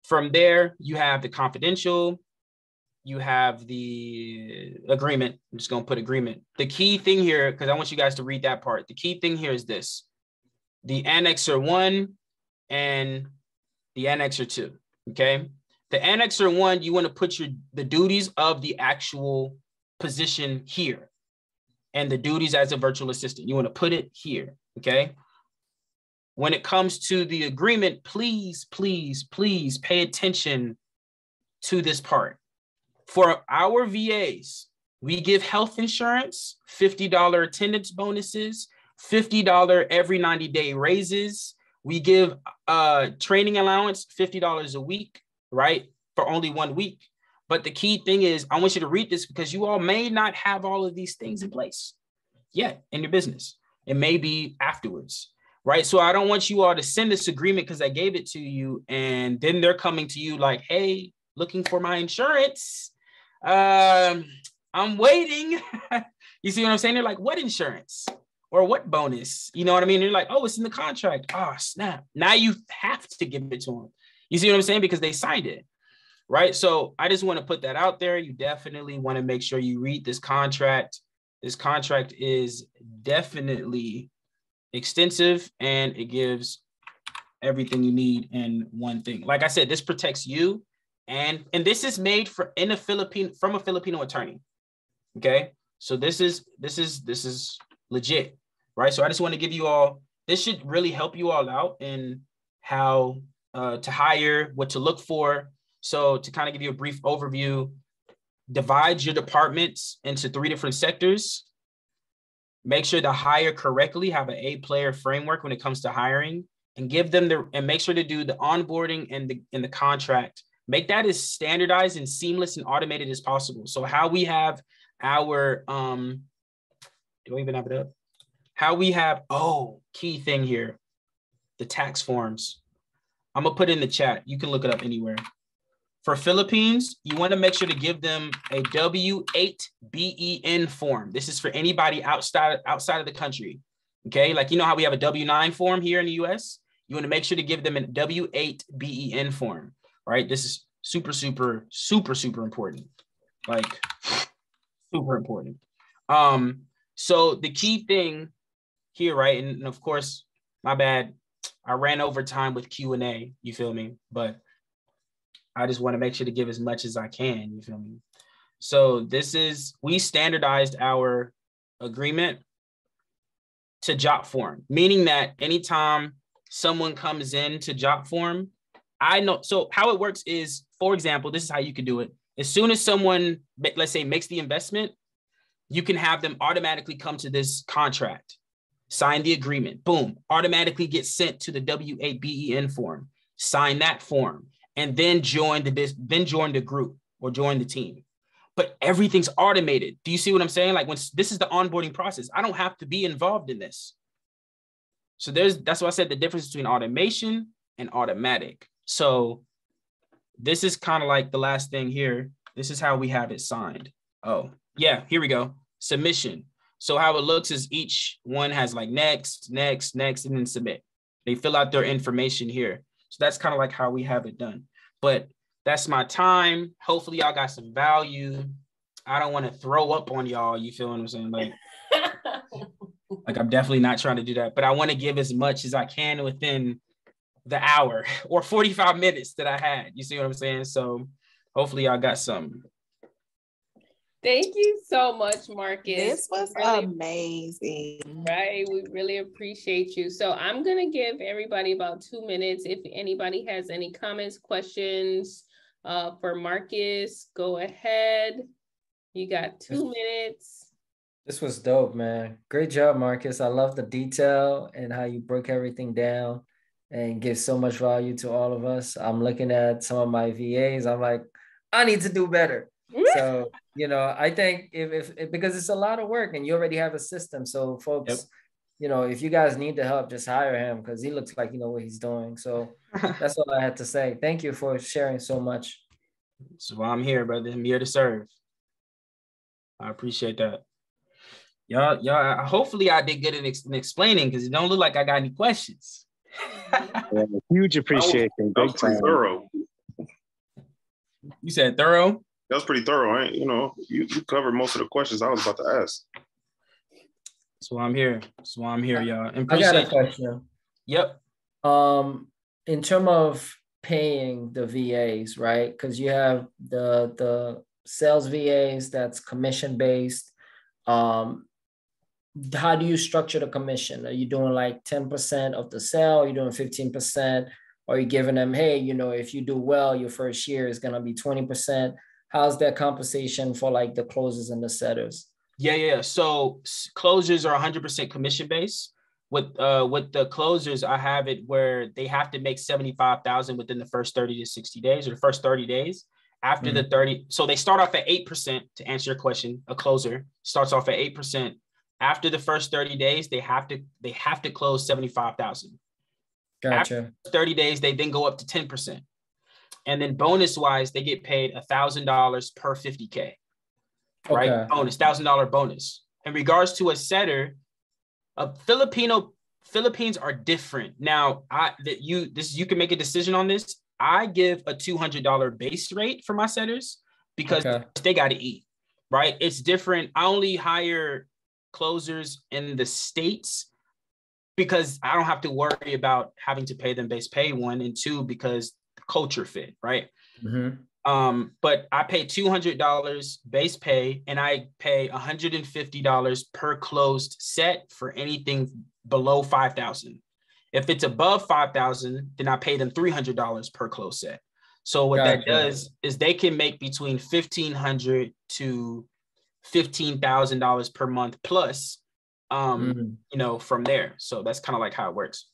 From there, you have the confidential, you have the agreement. I'm just going to put agreement. The key thing here, because I want you guys to read that part. The key thing here is this: the Annexer 1 and the Annexer 2. Okay. The Annexer 1, you want to put the duties of the actual position here, and the duties as a virtual assistant, you want to put it here. Okay. When it comes to the agreement, please, please, please pay attention to this part. For our VAs, we give health insurance, $50 attendance bonuses, $50 every 90-day raises. We give training allowance, $50 a week, right? For only 1 week. But the key thing is, I want you to read this, because you all may not have all of these things in place yet in your business. It may be afterwards. right? So I don't want you all to send this agreement because I gave it to you, and then they're coming to you like, hey, looking for my insurance. I'm waiting. You see what I'm saying? They're like, what insurance or what bonus? You know what I mean? They're like, oh, it's in the contract. Oh, snap. Now you have to give it to them. You see what I'm saying? Because they signed it, right? So I just want to put that out there. You definitely want to make sure you read this contract. This contract is definitely extensive, and it gives everything you need in one thing. Like I said, this protects you, and this is made from a Filipino attorney. Okay, so this is legit, right? So I just want to give you all, this should really help you all out in how to hire, what to look for. So to kind of give you a brief overview, divide your departments into 3 different sectors. Make sure to hire correctly, have an 8-player framework when it comes to hiring, and give them and make sure to do the onboarding and the contract. Make that as standardized and seamless and automated as possible. So how we have our, do I even have it up? How we have, key thing here, the tax forms. I'm gonna put it in the chat. You can look it up anywhere. For Philippines, you want to make sure to give them a W-8 BEN form. This is for anybody outside of the country. Okay, like you know how we have a W-9 form here in the US? You want to make sure to give them a W-8 BEN form, right? This is super, super, super, super important. Like super important. So the key thing here, right? And of course, my bad, I ran over time with Q&A, you feel me? But I just want to make sure to give as much as I can, you feel me? So we standardized our agreement to job form, meaning that anytime someone comes in to job form, I know, so how it works is, for example, this is how you could do it. As soon as someone, let's say, makes the investment, you can have them automatically come to this contract, sign the agreement, boom, automatically get sent to the W-8 BEN form, sign that form, and then join the group or join the team. But everything's automated. Do you see what I'm saying? Like this is the onboarding process. I don't have to be involved in this. So that's why I said the difference between automation and automatic. So this is kind of like the last thing here. This is how we have it signed. Oh, yeah, here we go. Submission. So how it looks is each one has like next, next, next, and then submit. They fill out their information here. So that's kind of like how we have it done. But that's my time. Hopefully y'all got some value. I don't want to throw up on y'all. You feel what I'm saying? Like I'm definitely not trying to do that, but I want to give as much as I can within the hour or 45 minutes that I had. You see what I'm saying? So hopefully y'all got some. Thank you so much, Marcus. This was amazing. Right. We really appreciate you. So I'm going to give everybody about 2 minutes. If anybody has any comments, questions for Marcus, go ahead. You got 2 minutes. This was dope, man. Great job, Marcus. I love the detail and how you broke everything down and give so much value to all of us. I'm looking at some of my VAs. I'm like, I need to do better. So, I think if because it's a lot of work and you already have a system. So folks, if you guys need the help, just hire him because he looks like what he's doing. So that's all I had to say. Thank you for sharing so much. So I'm here, brother. I'm here to serve. I appreciate that. Y'all, hopefully I did good in explaining because it don't look like I got any questions. Huge appreciation. That was pretty thorough. You said thorough? That was pretty thorough. You covered most of the questions I was about to ask. So I'm here, y'all. I got a question. Yep. In terms of paying the VAs, right? Because you have the sales VAs that's commission based. How do you structure the commission? Are you doing like 10% of the sale? Are you doing 15%? Or are you giving them, hey, if you do well, your first year is gonna be 20%? How's that compensation for like the closers and the setters? Yeah. So closers are 100% commission based. With the closers, I have it where they have to make 75,000 within the first 30 to 60 days or the first 30 days. After the 30, so they start off at 8%. To answer your question, a closer starts off at 8%. After the first 30 days, they have to close 75,000. Gotcha. After 30 days, they then go up to 10%. And then bonus wise, they get paid $1,000 per 50K. Right? Okay. Bonus, $1,000 bonus. In regards to a setter, Philippines are different. Now, you can make a decision on this. I give a $200 base rate for my setters because they got to eat, right? It's different. I only hire closers in the States because I don't have to worry about having to pay them base pay, one, and two, because culture fit, right? Mm-hmm. But I pay $200 base pay, and I pay $150 per closed set for anything below 5,000. If it's above 5,000, then I pay them $300 per closed set. So what that does is they can make between $1,500 to $15,000 per month plus, you know, from there. So that's kind of like how it works.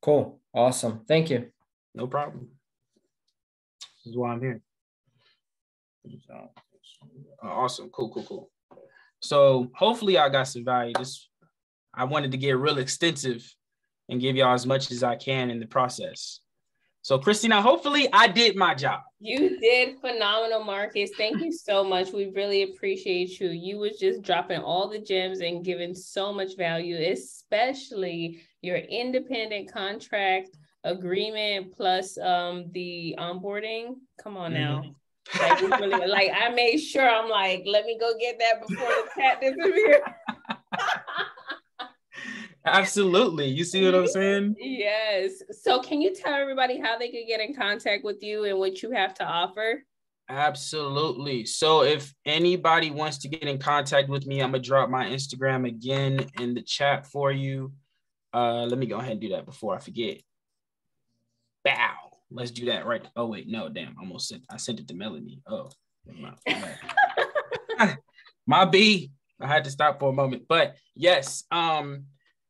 Cool. Awesome. Thank you. No problem. This is why I'm here. Awesome. Cool. So hopefully I got some value. I wanted to get real extensive and give y'all as much as I can in the process. So Christina, hopefully I did my job. You did phenomenal, Marcus. Thank you so much. We really appreciate you. You was just dropping all the gems and giving so much value, especially your independent contract agreement plus the onboarding. Come on now. Like, really, like I made sure, I'm like, let me go get that before the chat disappears. Absolutely. You see what I'm saying? Yes. So can you tell everybody how they could get in contact with you and what you have to offer? Absolutely. So if anybody wants to get in contact with me, I'm going to drop my Instagram again in the chat for you. Let me go ahead and do that before I forget. Bow. Let's do that right. Oh, wait. No, damn. I sent it to Melanie. Oh, my B. I had to stop for a moment. But yes,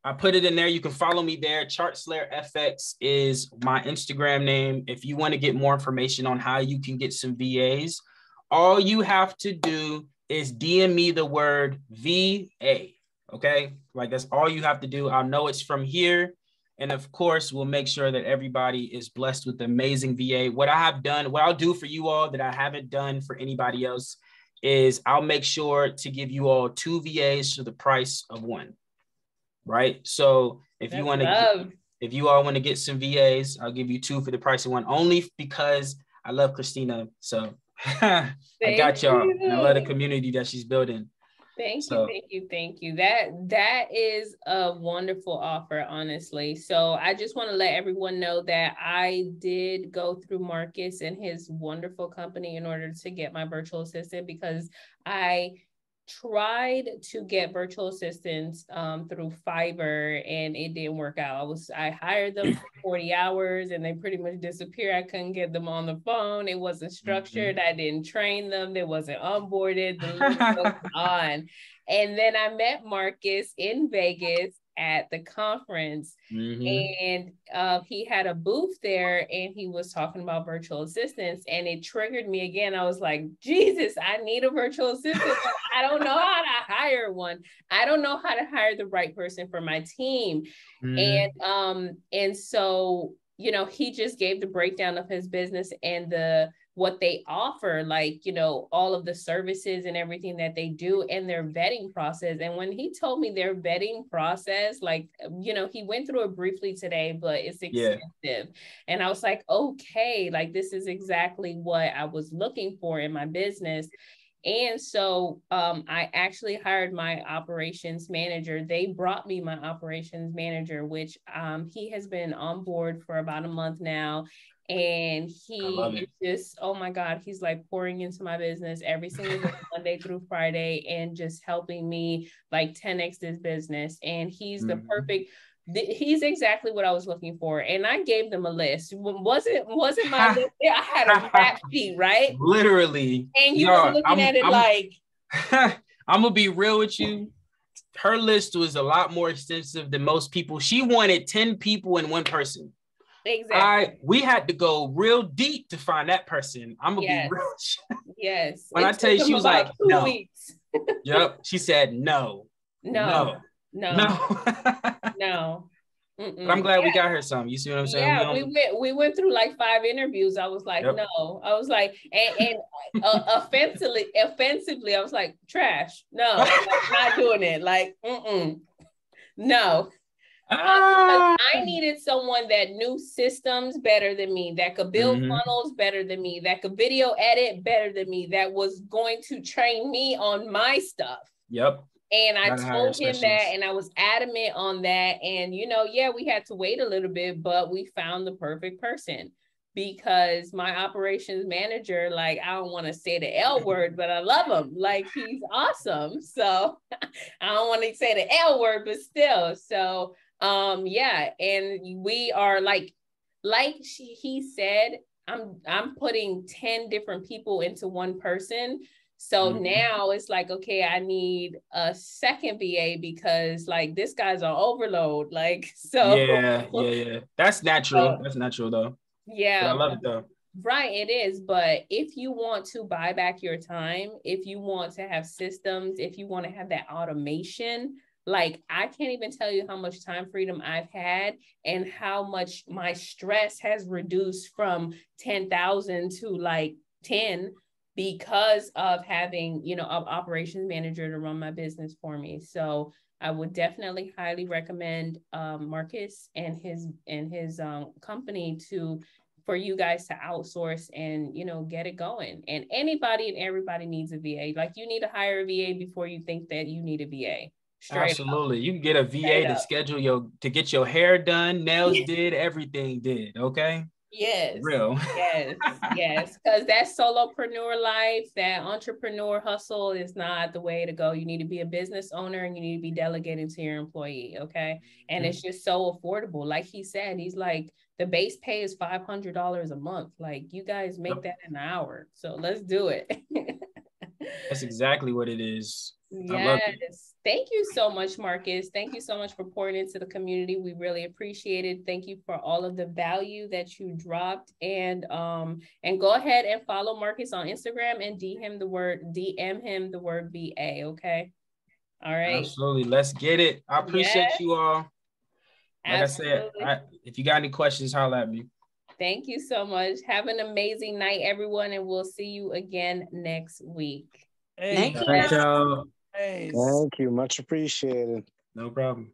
I put it in there. You can follow me there. ChartSlayerFX is my Instagram name. If you want to get more information on how you can get some VAs, all you have to do is DM me the word VA. Okay? Like that's all you have to do. I'll know it's from here. And of course, we'll make sure that everybody is blessed with amazing VA. What I'll do for you all that I haven't done for anybody else is I'll make sure to give you all 2 VAs for the price of 1. Right. So if you all want to get some VAs, I'll give you 2 for the price of 1, only because I love Christina. So I got y'all. And I love the community that she's building. Thank you. That is a wonderful offer, honestly. So I just want to let everyone know that I did go through Marcus and his wonderful company in order to get my virtual assistant, because I tried to get virtual assistants through Fiverr and it didn't work out. I hired them for 40 hours and they pretty much disappeared. I couldn't get them on the phone. It wasn't structured. I didn't train them. They wasn't onboarded. The list was on. And then I met Marcus in Vegas at the conference, and he had a booth there and he was talking about virtual assistants, and it triggered me again. I was like, Jesus, I need a virtual assistant, but I don't know how to hire one. I don't know how to hire the right person for my team. And so, you know, he just gave the breakdown of his business and what they offer, like, you know, all of the services and everything that they do and their vetting process. And when he told me their vetting process, like, you know, he went through it briefly today, but it's extensive. And I was like, okay, like this is exactly what I was looking for in my business. And so I actually hired my operations manager. They brought me my operations manager, which he has been on board for about a month now. And he just, oh my God, he's like pouring into my business every single day, Monday through Friday, and just helping me like 10x this business. And he's the perfect, he's exactly what I was looking for. And I gave them a list. Wasn't my list there? I had a rap sheet, right? Literally. And you were looking at it like. I'm gonna be real with you. Her list was a lot more extensive than most people. She wanted 10 people in one person. Exactly. We had to go real deep to find that person. I'm gonna be real. Yes. When I tell you, she was like, no. Yep. She said no. No. But I'm glad we got her some. You see what I'm saying? Yeah, we went through like 5 interviews. I was like, no. I was like, and offensively, I was like, trash. No, like, not doing it. Like, no. Because I needed someone that knew systems better than me, that could build funnels better than me, that could video edit better than me, that was going to train me on my stuff. Yep. And I told him that, and I was adamant on that. And, you know, yeah, we had to wait a little bit, but we found the perfect person, because my operations manager, like, I don't want to say the L word, but I love him. Like, he's awesome. So I don't want to say the L word, but still. So, yeah. And we are like he said, I'm putting 10 different people into one person. So now it's like, okay, I need a second VA because like this guy's on overload. Like, so. Yeah. That's natural. That's natural though. Yeah. But I love it though. Right, it is. But if you want to buy back your time, if you want to have systems, if you want to have that automation, like I can't even tell you how much time freedom I've had and how much my stress has reduced from 10,000 to like 10 because of having, you know, an operations manager to run my business for me. So I would definitely highly recommend Marcus and his company for you guys to outsource and, you know, get it going. And anybody and everybody needs a VA. Like, you need to hire a VA before you think that you need a VA. Absolutely. You can get a VA to schedule to get your hair done, nails did, everything did. Okay. Yes. Real. Yes. Because that solopreneur life, that entrepreneur hustle is not the way to go. You need to be a business owner and you need to be delegating to your employee. Okay. And it's just so affordable. Like he said, he's like, the base pay is $500 a month. Like, you guys make that in an hour. So let's do it. That's exactly what it is. Yes. Thank you so much, Marcus. Thank you so much for pouring into the community. We really appreciate it. Thank you for all of the value that you dropped. And go ahead and follow Marcus on Instagram and DM him the word VA. Okay. All right. Absolutely. Let's get it. I appreciate you all. Like Absolutely. I said, if you got any questions, holler at me. Thank you so much. Have an amazing night, everyone, and we'll see you again next week. Thank you. Thank you. Much appreciated. No problem.